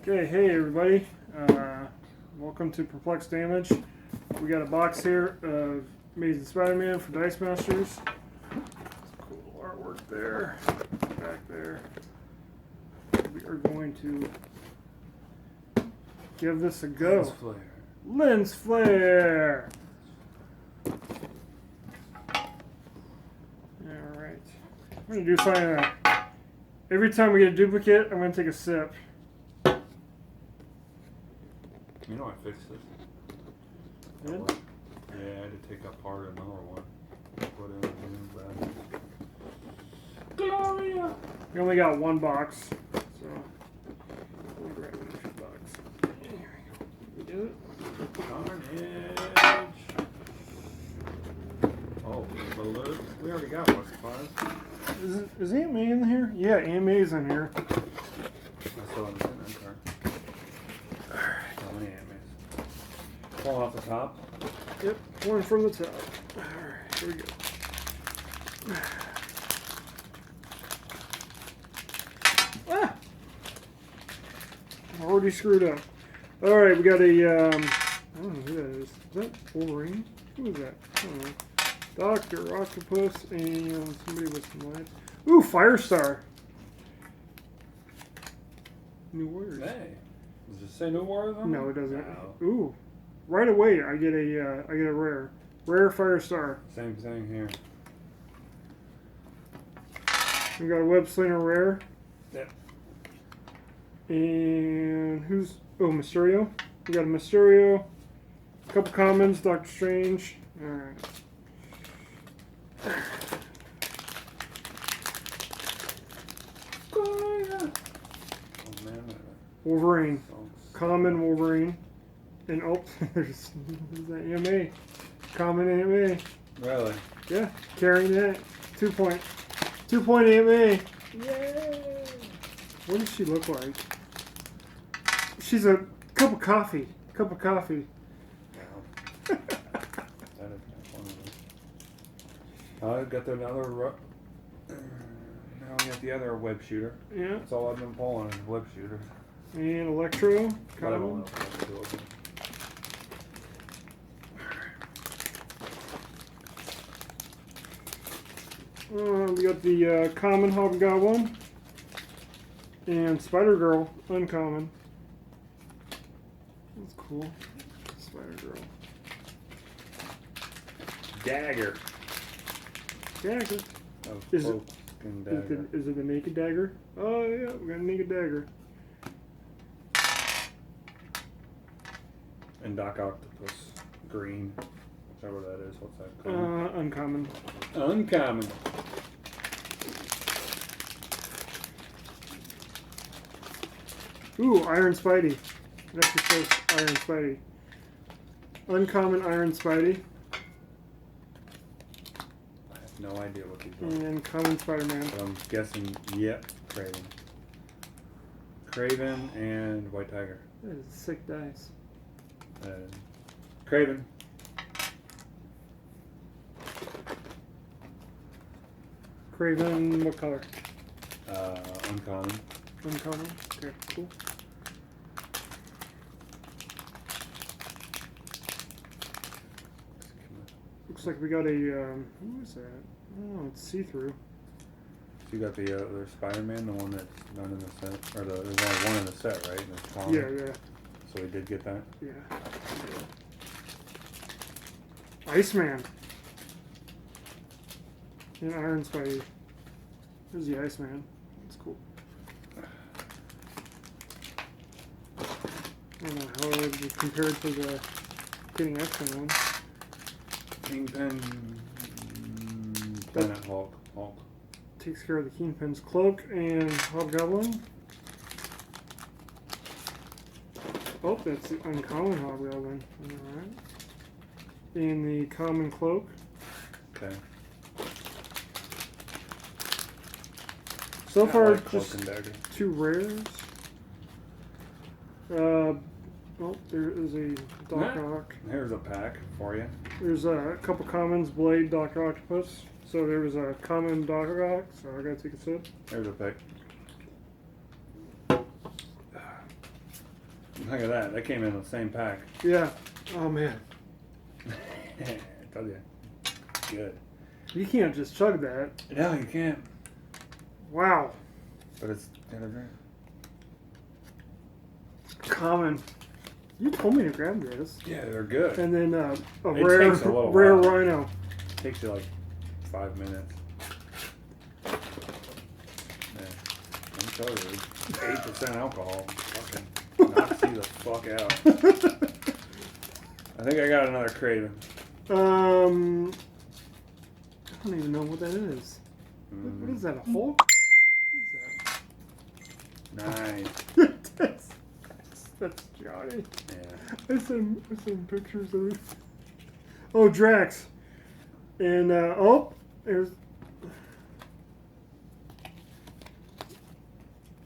Okay, hey everybody. Welcome to Perplexed Damage. We got a box here of Amazing Spider-Man for Dice Masters. Some cool artwork there, back there. We are going to give this a go. Lens flare. Alright. I'm going to do something. Every time we get a duplicate, I'm going to take a sip. You know I fixed this. Yeah? Yeah, I had to take apart another one. Put in a new battery. Gloria! We only got one box, so we'll grab another box. Here we go. We do it. Carnage! Oh, balloon. We already got one supplies. Is Aunt May in here? Yeah, Aunt May's in here. I saw them in that car. How many animes? Pulling off the top? Yep, one from the top. Alright, here we go. Ah! Already screwed up. Alright, we got a, I don't know who that is. Is that Wolverine? Who is that? I don't know. Dr. Octopus and somebody with some lights. Ooh, Firestar! New Warriors. Hey. Does it say New Warriors on No, it it? doesn't. No. Ooh. Right away, I get a rare. Rare Firestar. Same thing here. We got a Web Slinger rare. Yep. And who's... Oh, Mysterio. We got a Mysterio. A couple commons. Doctor Strange. Alright. Oh, man. Wolverine. Common Wolverine. And oh, there's the AMA. Common AMA. Really? Yeah, carrying that. 2 point AMA. Yay! What does she look like? She's a cup of coffee. Wow. That is funny. I got another. Now we got the other web shooter. Yeah. That's all I've been pulling is web shooter. And Electro. But I don't Common. know what to do with it. We got the common Hobgoblin and Spider-Girl, uncommon. That's cool. Spider-Girl. Dagger. Dagger. Is it a naked dagger? Oh yeah, we got a naked dagger. And Doc Octopus. Green. Whichever that is. What's that called? Uncommon. Uncommon. Ooh, Iron Spidey. It actually says Iron Spidey. Uncommon Iron Spidey. I have no idea what these are. And common Spider-Man. But I'm guessing, yep, Craven. Craven and White Tiger. That is sick dice. Craven. Craven, what color? Uncommon. Uncommon. Okay, cool. Looks like we got a, who is that? Oh, it's see-through. You got the other Spider-Man, the one that's not in the set, or there's only one in the set, right? That's common. Yeah. So we did get that. Yeah. Iceman. And Iron Spidey. There's the Iceman. That's cool. I don't know how it would be compared to the Getting X-Men one. Kingpin. Planet Hulk. Takes care of the Kingpin's cloak and Hobgoblin. Oh, that's the uncommon Hobgoblin. Alright. And the common cloak. Okay. So far, like Cloak just and Dagger. 2 rares. Oh, there is a Doc Ock. Here's a pack for you. There's a couple commons, Blade, Doc Octopus. So there was a common Doc Ock, so I gotta take a sip. Here's a pick. Look at that. That came in the same pack. Yeah. Oh man. I told you. Good. You can't just chug that. No, you can't. Wow. But it's kind of great. Common. You told me to grab this. Yeah, they're good. And then a It rare, takes a little rare while. rhino. Takes you like 5 minutes. Yeah. I'm telling you, 8% alcohol. Fucking knock you the fuck out. I think I got another Craven. I don't even know what that is. What is that? A Hulk? What Nice. is that? That's Johnny. Yeah. I sent pictures of it. Oh, Drax. And oh, there's.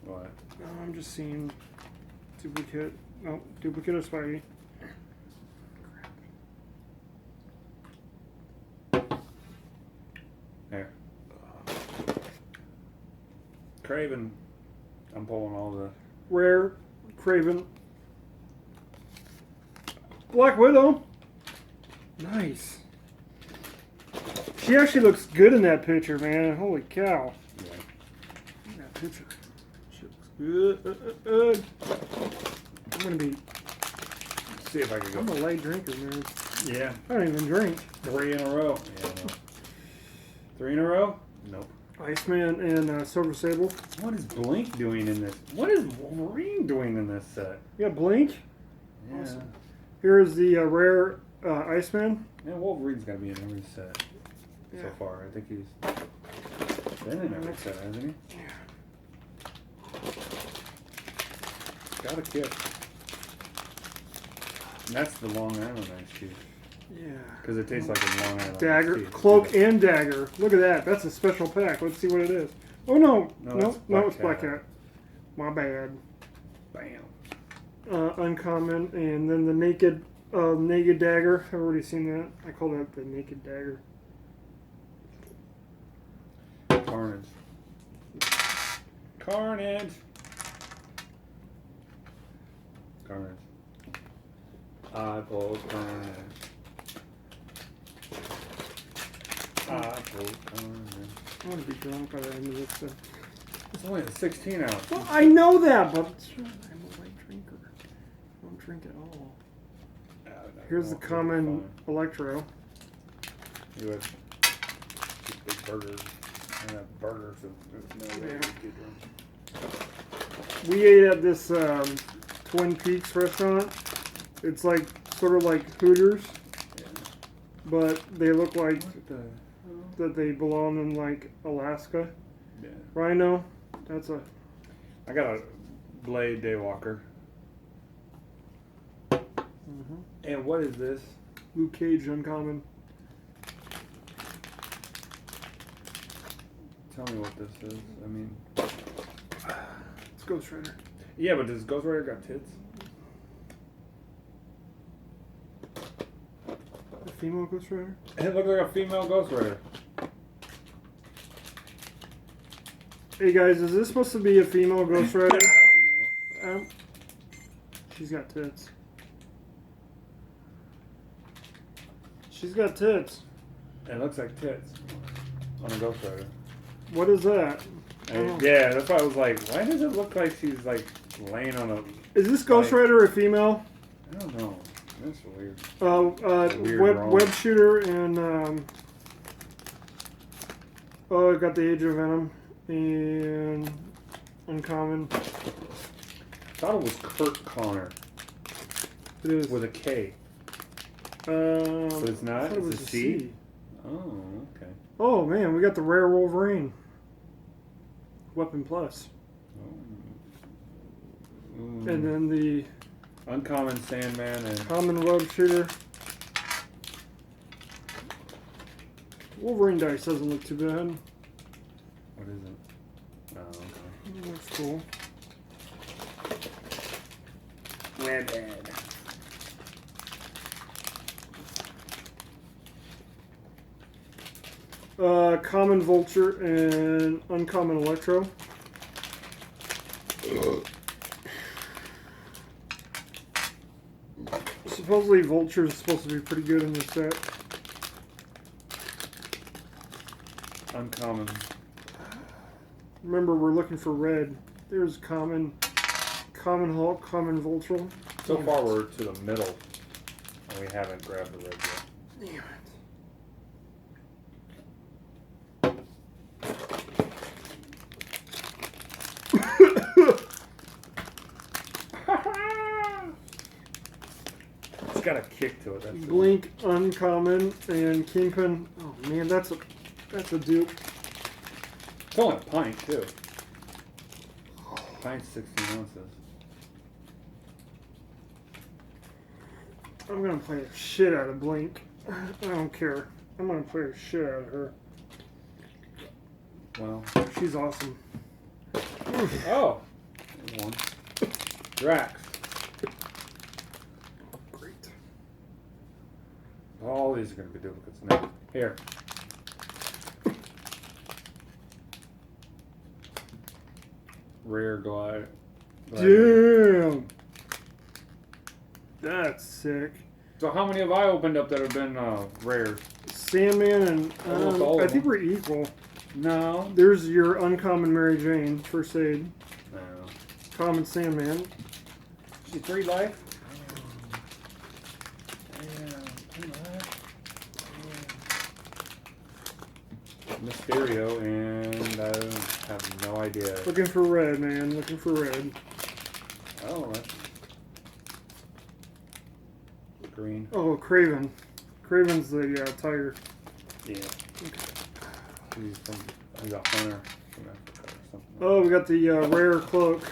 What? Oh, I'm just seeing duplicate. Oh, duplicate of Spidey. There. Craven. I'm pulling all the. Rare, Craven. Black Widow. Nice. She actually looks good in that picture, man. Holy cow. Yeah. That picture. She looks good. I'm gonna be. See if I can go. I'm a light drinker, man. Yeah. I don't even drink. 3 in a row. Yeah. No. 3 in a row? Nope. Iceman and Silver Sable. What is Blink doing in this? What is Wolverine doing in this set? You got Blink. Yeah. Awesome. Here's the rare Iceman. Man, Wolverine's got to be in every set so Yeah. far. I think he's been in every set, hasn't he? Yeah. Got a kit. And that's the Long Island ice cube. Yeah. Because it tastes like a Long Island Dagger, ice tea. cloak, and dagger. Look at that. That's a special pack. Let's see what it is. Oh no, No, it's Black Cat. My bad. Bam. Uncommon, and then the naked dagger. I've already seen that. I call that the naked dagger. Carnage. Carnage. Carnage. I pull Carnage. I pull Carnage. I want to be drunk by the end of this stuff. It's only a 16 ounce. Well, I know that, but I'm a light drinker. I don't drink at all. Here's the common Electro. You had big burgers. And that burgers. There's no way Yeah. to get drunk. We ate at this Twin Peaks restaurant. It's like sort of like Hooters, Yeah. but they look like What the hell? that they belong in like Alaska. Yeah. Rhino. That's a. I got a Blade Daywalker. And what is this? Luke Cage uncommon. Tell me what this is. I mean, It's Ghost Rider. yeah, but does Ghost Rider got tits? A female Ghost Rider. It looks like a female Ghost Rider. Hey guys, is this supposed to be a female Ghost I Rider? don't know. She's got tits. She's got tits. It looks like tits on a Ghost Rider. What is that? And yeah, that's why I was like, why does it look like she's like laying on a? Is this Ghost Rider a female? I don't know. That's weird. Web wrong. web shooter and oh, I got the Age of Venom and uncommon. Thought it was Kurt Connor It is. with a K. But it's not? I thought it It's was a a C? C. Oh, okay. Oh man, we got the rare Wolverine. Weapon Plus. Mm. And then the Uncommon Sandman and common web shooter. Wolverine dice doesn't look too bad. what is it? Oh, okay. That's cool. Webhead. Common Vulture and uncommon Electro. Supposedly Vulture's supposed to be pretty good in this set. Uncommon. Remember, we're looking for red. There's common Hulk, common Vulture. So far we're to the middle, and we haven't grabbed the red yet. Damn it. It's got a kick to it. That's Blink, uncommon, and Kingpin. Oh man, that's a dupe. It's only a pint too. Pint's 16 ounces. I'm gonna play the shit out of Blink. I don't care. I'm gonna play the shit out of her. Well. She's awesome. Oh. There's one. Drax. Great. All these are going to be duplicates now. Here. Rare glide. Damn. That's sick. So how many have I opened up that have been rare? Sandman and Almost all of I think them. we're equal. No. There's your uncommon Mary Jane, first aid. No. Common Sandman. She 3 life? Mysterio, and I have no idea. Looking for red, man. Looking for red. Oh, that's green. Oh, Craven. Craven's the tiger. Yeah. He's a hunter from Africa or something. Oh, we got the rare cloak.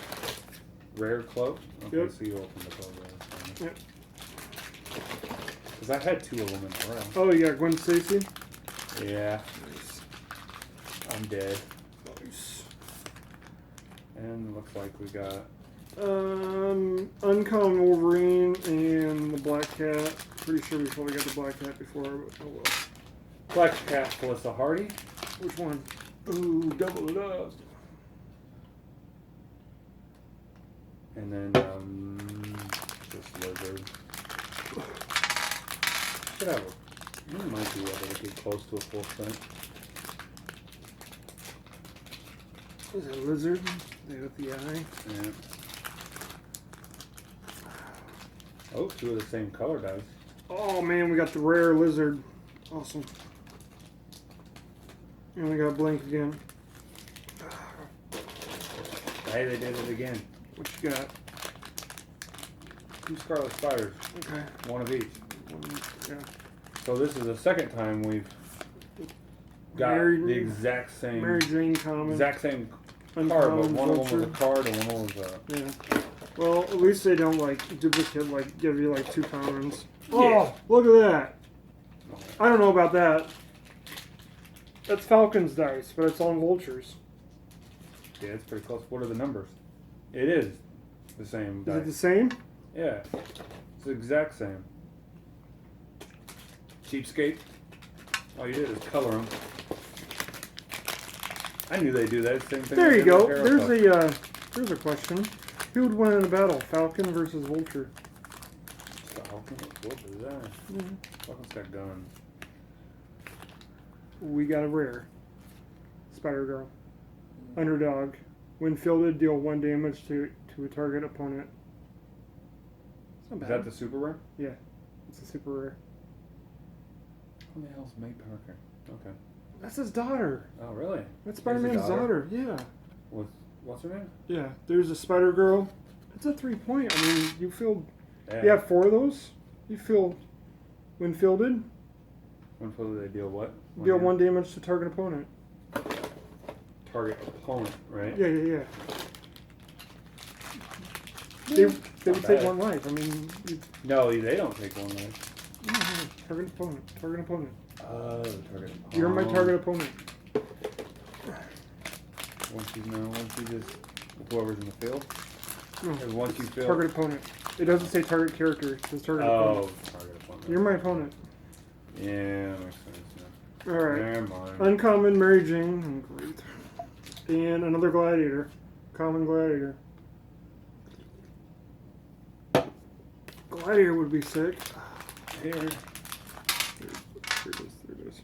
Rare cloak? Okay, Yep. so you opened the cloak. Yep. Because I had 2 of them in a row. Oh, you got Gwen Stacy. Yeah. Nice. I'm dead. Nice. And it looks like we got Uncommon Wolverine and the Black Cat. Pretty sure we probably got the Black Cat before, but oh well. Black Cat Melissa Hardy. Which one? Ooh, double it up. And then, this lizard. Should have a, we might be able to get close to a full strength. Is that a lizard? There with the eye. Yeah. Oh, 2 of the same color dice. Oh man, we got the rare lizard. Awesome. And we got Blink again. Hey, they did it again. What you got? 2 Scarlet Spiders. Okay. 1 of each. Yeah. So this is the second time we've got the exact same, Mary Jane common. exact same card, but Uncommon one of them Vulture. was a card and one was a. Yeah. Well, at least they don't like duplicate, like give you like 2 pounds. Yeah. Oh, look at that. I don't know about that. That's Falcon's dice, but it's on Vultures. Yeah, it's pretty close. What are the numbers? It is the same Is dice. it the same? Yeah, it's the exact same. Cheapskate. All you did is color them. I knew they'd do that same thing. There they you did with go. Hero Puff. There's a question. Who would win in a battle, Falcon versus Vulture? Falcon, what is that? Falcon's got guns. We got a rare. Spider Girl. Underdog. When fielded, deal 1 damage to a target opponent. It's not Is bad. that the super rare? Yeah, it's a super rare. Who the hell's May Parker? Okay. That's his daughter. Oh, really? That's His Spider-Man's daughter. Yeah. What's her name? Yeah. There's a Spider Girl. It's a 3-point. I mean, you field. Yeah. You have 4 of those. You field when fielded. When fully they deal what? Deal 1 damage to target opponent. Target opponent, right? Yeah, yeah, yeah. They would Not take bad. 1 life. I mean, you, No, they don't take 1 life. target opponent. Target opponent. Target opponent. You're my target opponent. Once you just whoever's in the field. No, Or once you feel. target opponent. It doesn't say target character. It says target opponent. Target opponent. You're my opponent. Yeah, that makes sense. Yeah. All right. Never mind. Uncommon Mary Jane. Great. And another gladiator. Common gladiator. Gladiator would be sick. Here. There it is.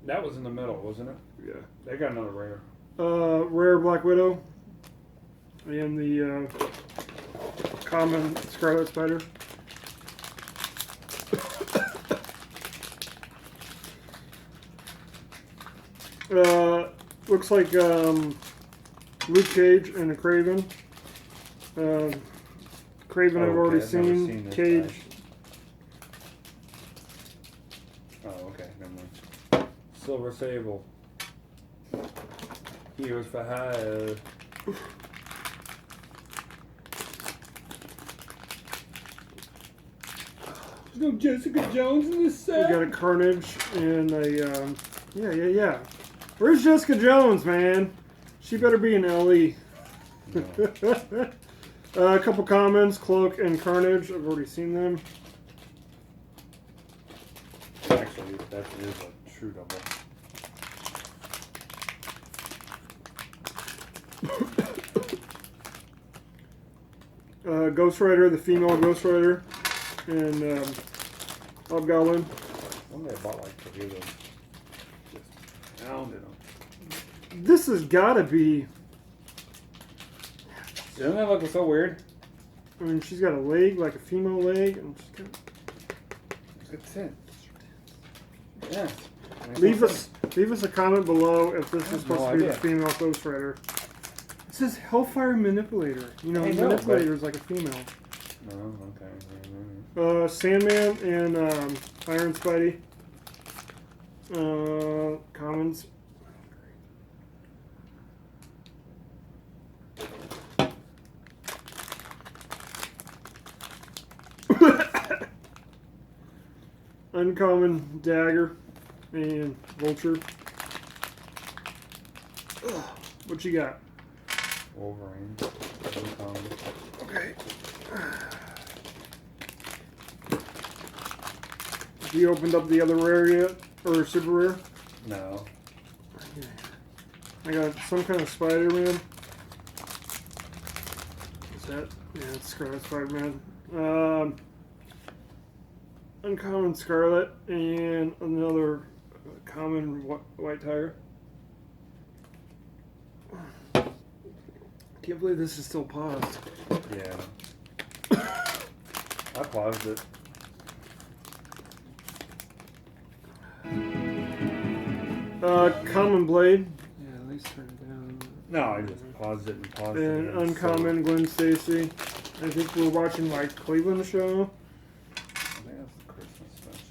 That was in the middle, wasn't it? Yeah. They got another rare. Rare Black Widow. And the common Scarlet Spider. Looks like Luke Cage and a Craven. Craven I've already I've never seen. this Cage. guy. Oh, okay, never mind. Silver Sable. Heroes for hire. There's no Jessica Jones in this We set. got a Carnage and a yeah. Where's Jessica Jones, man? She better be an LE. No. A couple comments, Cloak and Carnage. I've already seen them. Actually, that is a true double. Ghost Rider, the female Ghost Rider, and Hobgoblin. One day I bought like 3 of those. Just pounded them. This has got to be. Doesn't that look so weird? I mean, she's got a leg, like a female leg, and she's got. It's it. Yeah. Leave us a comment below if this is supposed no to be the idea. female Ghost Rider. It says Hellfire Manipulator. You know, I know, Manipulator is like a female. Oh, okay. Sandman and Iron Spidey. Commons. Uncommon Dagger and Vulture. What you got? Wolverine. Okay. Have you opened up the other rare yet? Or super rare? No. I got some kind of Spider-Man. Is that? Yeah, it's Scarlet Spider-Man. Uncommon Scarlet and another common White Tiger. Can't believe this is still paused. Yeah. I paused it. Common Blade. Yeah, at least turn it down. No, I just paused it and paused it. And again, Uncommon Gwen Stacy. I think we're watching like Cleveland show. I think that's the Christmas special.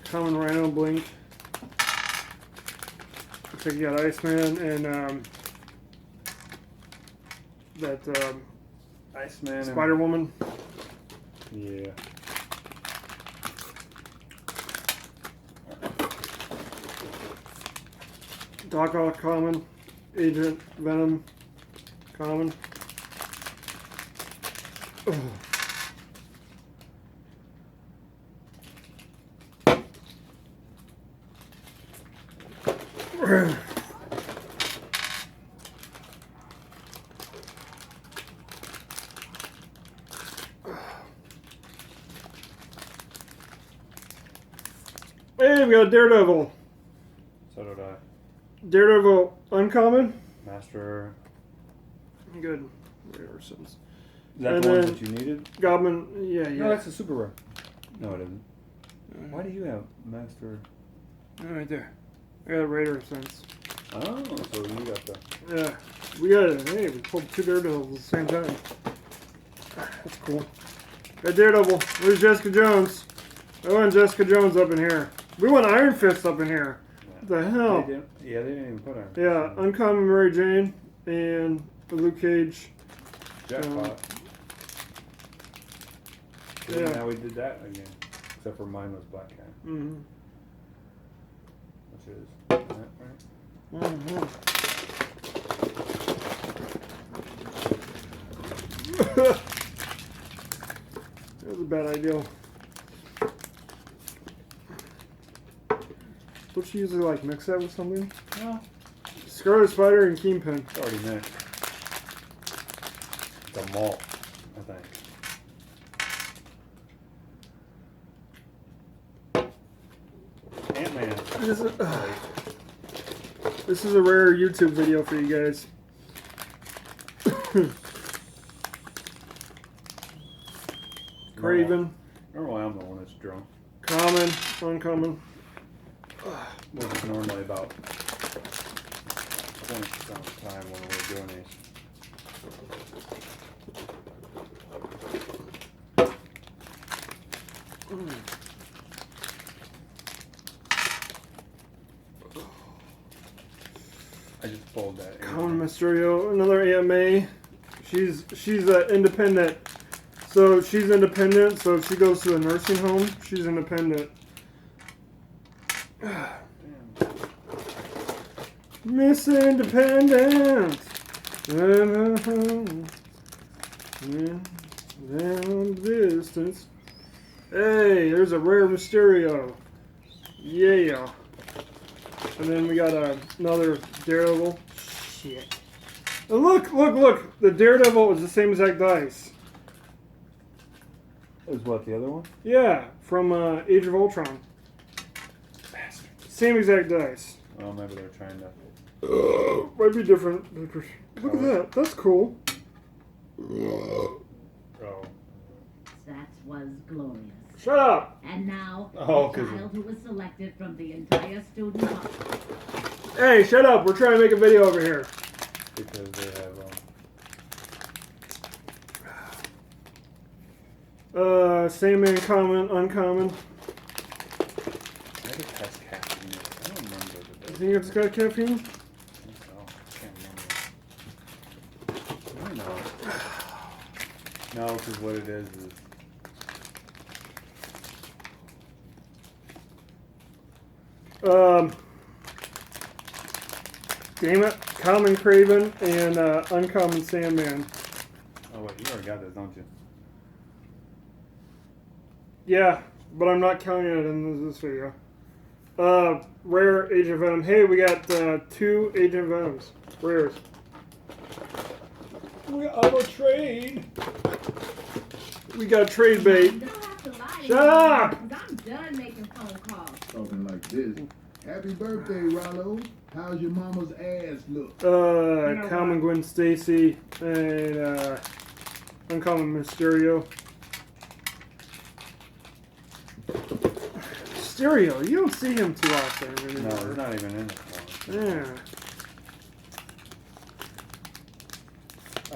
Common Rhino Blink. Looks like you got Iceman and that Iceman. Spider Woman. Yeah. Doc Ock common. Agent Venom common. Ugh. Hey, we got a Daredevil. So did I. Daredevil uncommon. Master. Good. Rare sense. Is that And the one then- that you needed? Goblin. Yeah, No, yeah. that's a super rare. No, it isn't. Why do you have Master? Oh, right there. I got a Raider sense. Oh, so you got the. Yeah. We got it. Hey, we pulled 2 Daredevils at the same time. That's cool. Got Daredevil. Where's Jessica Jones? I want Jessica Jones up in here. We want Iron Fist up in here. What the hell? They didn't even put Iron Fist Yeah, in. Uncommon Mary Jane and the Luke Cage. Jackpot. Yeah. Now we did that again. Except for mine was Black Cat. Mm-hmm. Which is that right? Mm-hmm. That was a bad idea. Don't you usually like mix that with something? No. Scarlet Spider and Kingpin. It's already mixed. It's a malt, I think. Ant-Man. This is a rare YouTube video for you guys. Craven. Normally I'm the one that's drunk. Common. Uncommon. Which is normally about 20% of the time when we're doing these. I just pulled that. Common Mysterio, another AMA. She's independent. So she's independent. So if she goes to a nursing home, she's independent. Miss Independent. Down distance. Hey, there's a rare Mysterio. Yeah. And then we got another Daredevil. Shit. And look. The Daredevil is the same exact dice. Is what, the other one? Yeah, from Age of Ultron. Bastard. Same exact dice. Well, maybe they're trying to... Might be different. Look at that. That's cool. Oh. That was glorious. Shut up. And now, Oh, the child who was selected from the entire student body. Hey, shut up. We're trying to make a video over here. Because they have, Sandman common, uncommon. I think it has caffeine in it. I don't remember You the think it's got caffeine? I think so. I can't remember. No, because what it is... Damn it. Common Craven and uncommon Sandman. Oh wait, you already got this, don't you? Yeah, but I'm not counting it in this video. Rare Agent Venom. Hey, we got 2 Agent Venoms. Rares. We auto trade. We got trade bait. You don't have to lie to Shut me, up! 'cause I'm done making phone calls. Talking like this. Happy birthday, Rollo. How's your mama's ass look? Common Gwen Stacy and uncommon Mysterio. Mysterio, you don't see him too often No, anymore. it's not even in this one. Yeah.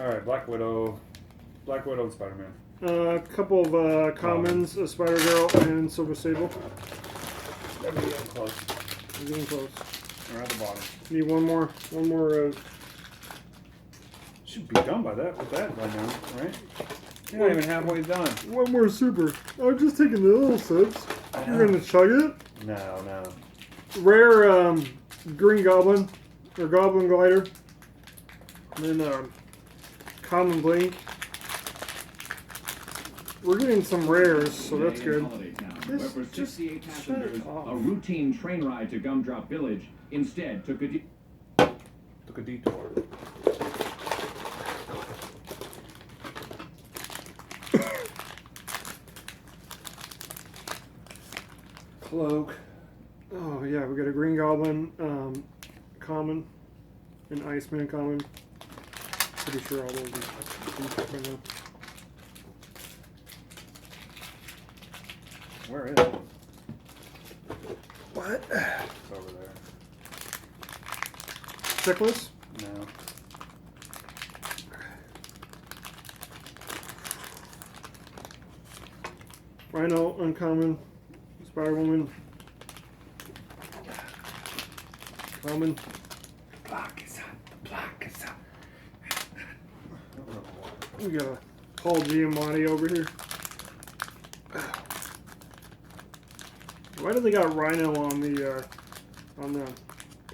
Alright, Black Widow and Spider-Man. A couple of commons, a Spider-Girl and Silver Sable. We're getting close. We're getting close. We're at the bottom. Need one more. Should be done by that with that by now, right? You're not even halfway done. One more super. I'm just taking the little sips. You're gonna chug it? No. Rare Green Goblin or Goblin Glider. And then Common Blink. We're getting some rares, so that's good. Where for 68 passengers, a routine train ride to Gumdrop Village instead took a detour. Cloak. Oh yeah, we got a Green Goblin, common, and Iceman common. Pretty sure all those are right now. Where is it? What? It's over there. Checklist? No. Rhino, uncommon. Spider-Woman. Common. Block is up. We got a Paul Giamatti over here. Why do they got Rhino on the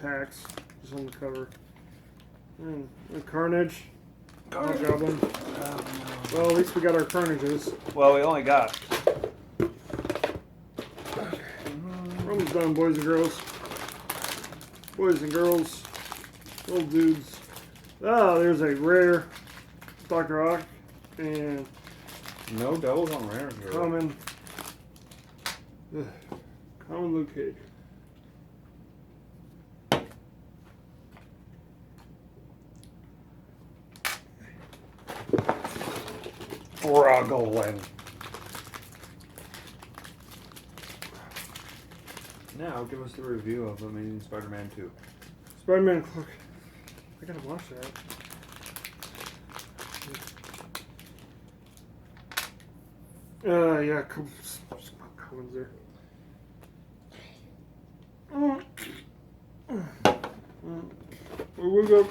packs? Just on the cover. And Carnage. Goblin. Well, at least we got our Carnages. Well, we only got. Almost done, boys and girls. Boys and girls. Little dudes. Oh, there's a rare Dr. Ock and No doubles on rare here. common. Common Luke Cage. Struggling. Now give us the review of Amazing Spider-Man 2. Spider-Man Cloak. I gotta watch that. Yeah, commons there. We go.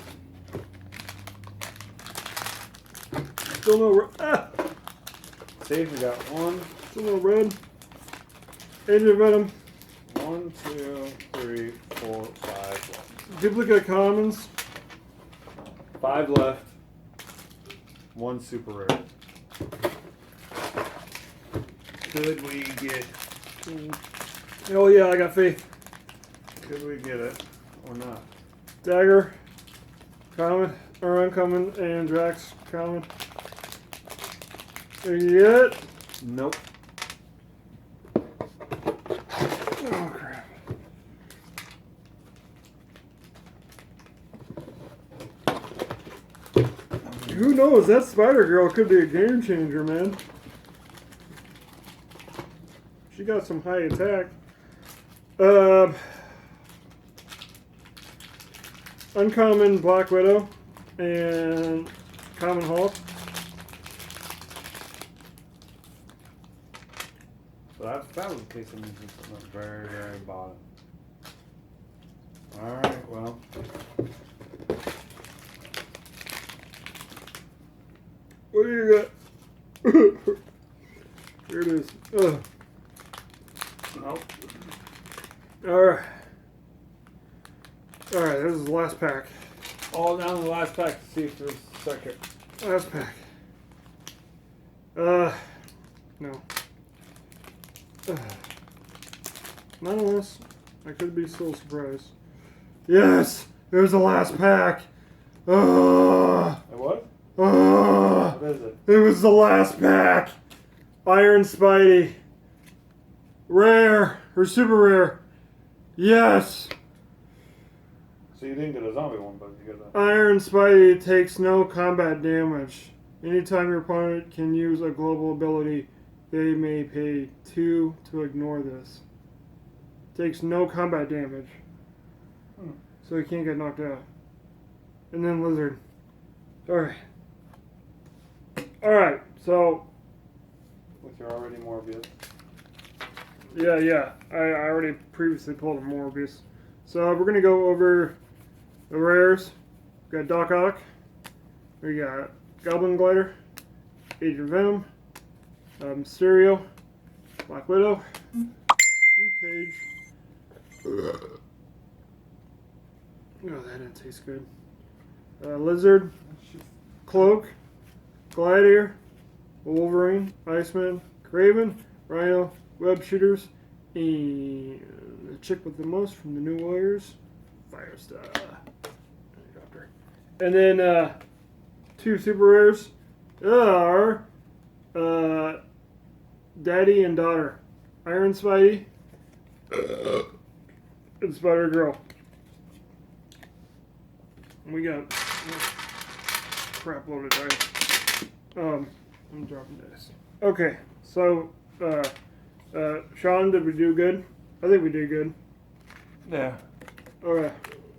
Still no. Save, we got one, Still no red. Agent Venom. 1, 2, 3, 4, 5 left. Duplicate commons. 5 left. 1 super rare. Could we get? Oh yeah, I got faith. Could we get it or not? Dagger. Common or uncommon, and Drax common. Yet. Nope. Oh crap. Who knows? That Spider Girl could be a game changer, man. She got some high attack. Uncommon Black Widow and common Hulk. So that was the case of music from the very, very bottom. Alright, well. What do you got? Here it is. Nope. Alright. Alright, this is the last pack. All down to the last pack to see if there's a second. Last pack. No. Nonetheless, I could be still surprised. Yes! It was the last pack! What? What is it? It was the last pack! Iron Spidey. Rare. Or super rare. Yes! So you didn't get a zombie one, but you got Iron Spidey takes no combat damage. Anytime your opponent can use a global ability, they may pay 2 to ignore this. Takes no combat damage. So he can't get knocked out. And then Lizard. Alright. Alright, so with your already Morbius. yeah. I already previously pulled a Morbius. So we're gonna go over the rares. We got Doc Ock. We got Goblin Glider, Agent Venom, Mysterio, Black Widow, Luke Cage. Oh, that didn't taste good. Lizard, Cloak, Gladiator, Wolverine, Iceman, Craven, Rhino, Web Shooters, and the chick with the most from the New Warriors, Firestar. And then 2 super rares are Daddy and Daughter, Iron Spidey, and Spider Girl. We got crap loaded dice. I'm dropping dice. Okay, so Sean, did we do good? I think we did good. Yeah. Okay.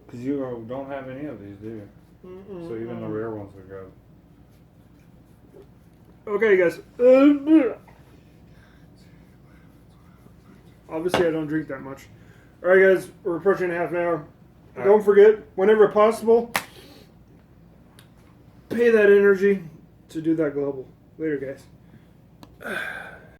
Because you don't have any of these, do you? So even the rare ones are good. Okay, guys. Obviously, I don't drink that much. All right, guys, we're approaching half an hour. Don't forget, whenever possible, pay that energy to do that global. Later, guys.